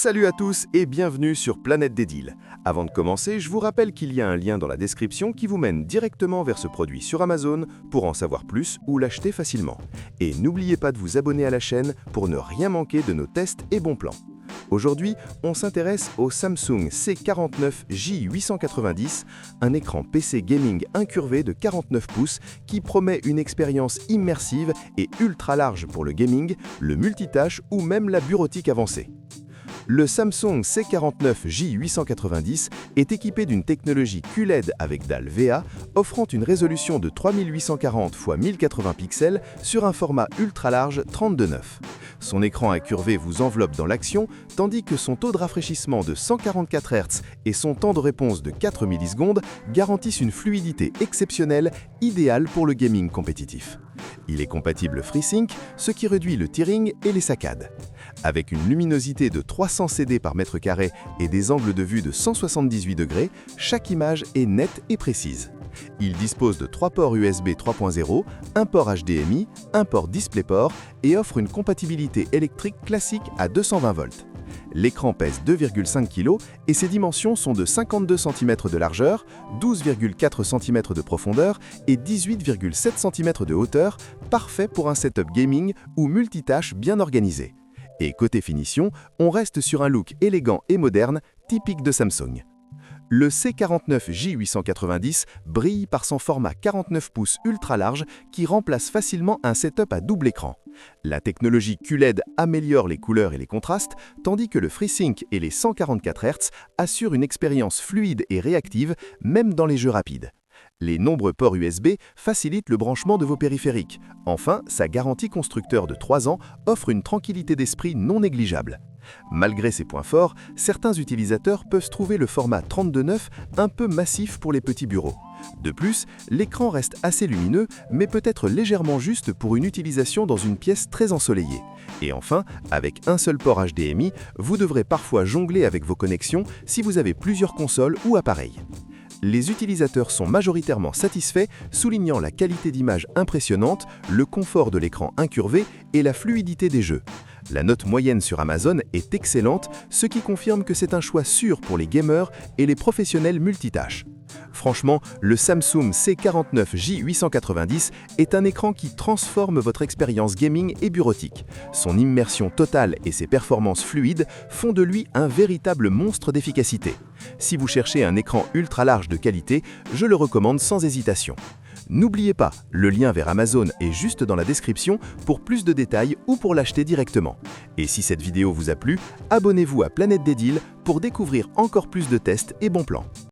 Salut à tous et bienvenue sur Planète des Deals. Avant de commencer, je vous rappelle qu'il y a un lien dans la description qui vous mène directement vers ce produit sur Amazon pour en savoir plus ou l'acheter facilement. Et n'oubliez pas de vous abonner à la chaîne pour ne rien manquer de nos tests et bons plans. Aujourd'hui, on s'intéresse au Samsung C49J890, un écran PC gaming incurvé de 49 pouces qui promet une expérience immersive et ultra large pour le gaming, le multitâche ou même la bureautique avancée. Le Samsung C49J890 est équipé d'une technologie QLED avec dalle VA, offrant une résolution de 3840 x 1080 pixels sur un format ultra large 32:9. Son écran incurvé vous enveloppe dans l'action, tandis que son taux de rafraîchissement de 144 Hz et son temps de réponse de 4 millisecondes garantissent une fluidité exceptionnelle, idéale pour le gaming compétitif. Il est compatible FreeSync, ce qui réduit le tearing et les saccades. Avec une luminosité de 300 CD par mètre carré et des angles de vue de 178 degrés, chaque image est nette et précise. Il dispose de 3 ports USB 3.0, un port HDMI, un port DisplayPort et offre une compatibilité électrique classique à 220 volts. L'écran pèse 2,5 kg et ses dimensions sont de 52 cm de largeur, 12,4 cm de profondeur et 18,7 cm de hauteur, parfait pour un setup gaming ou multitâche bien organisé. Et côté finition, on reste sur un look élégant et moderne, typique de Samsung. Le C49J890 brille par son format 49 pouces ultra large qui remplace facilement un setup à double écran. La technologie QLED améliore les couleurs et les contrastes, tandis que le FreeSync et les 144 Hz assurent une expérience fluide et réactive, même dans les jeux rapides. Les nombreux ports USB facilitent le branchement de vos périphériques. Enfin, sa garantie constructeur de 3 ans offre une tranquillité d'esprit non négligeable. Malgré ses points forts, certains utilisateurs peuvent trouver le format 32:9 un peu massif pour les petits bureaux. De plus, l'écran reste assez lumineux, mais peut être légèrement juste pour une utilisation dans une pièce très ensoleillée. Et enfin, avec un seul port HDMI, vous devrez parfois jongler avec vos connexions si vous avez plusieurs consoles ou appareils. Les utilisateurs sont majoritairement satisfaits, soulignant la qualité d'image impressionnante, le confort de l'écran incurvé et la fluidité des jeux. La note moyenne sur Amazon est excellente, ce qui confirme que c'est un choix sûr pour les gamers et les professionnels multitâches. Franchement, le Samsung C49J890 est un écran qui transforme votre expérience gaming et bureautique. Son immersion totale et ses performances fluides font de lui un véritable monstre d'efficacité. Si vous cherchez un écran ultra large de qualité, je le recommande sans hésitation. N'oubliez pas, le lien vers Amazon est juste dans la description pour plus de détails ou pour l'acheter directement. Et si cette vidéo vous a plu, abonnez-vous à Planète des Deals pour découvrir encore plus de tests et bons plans.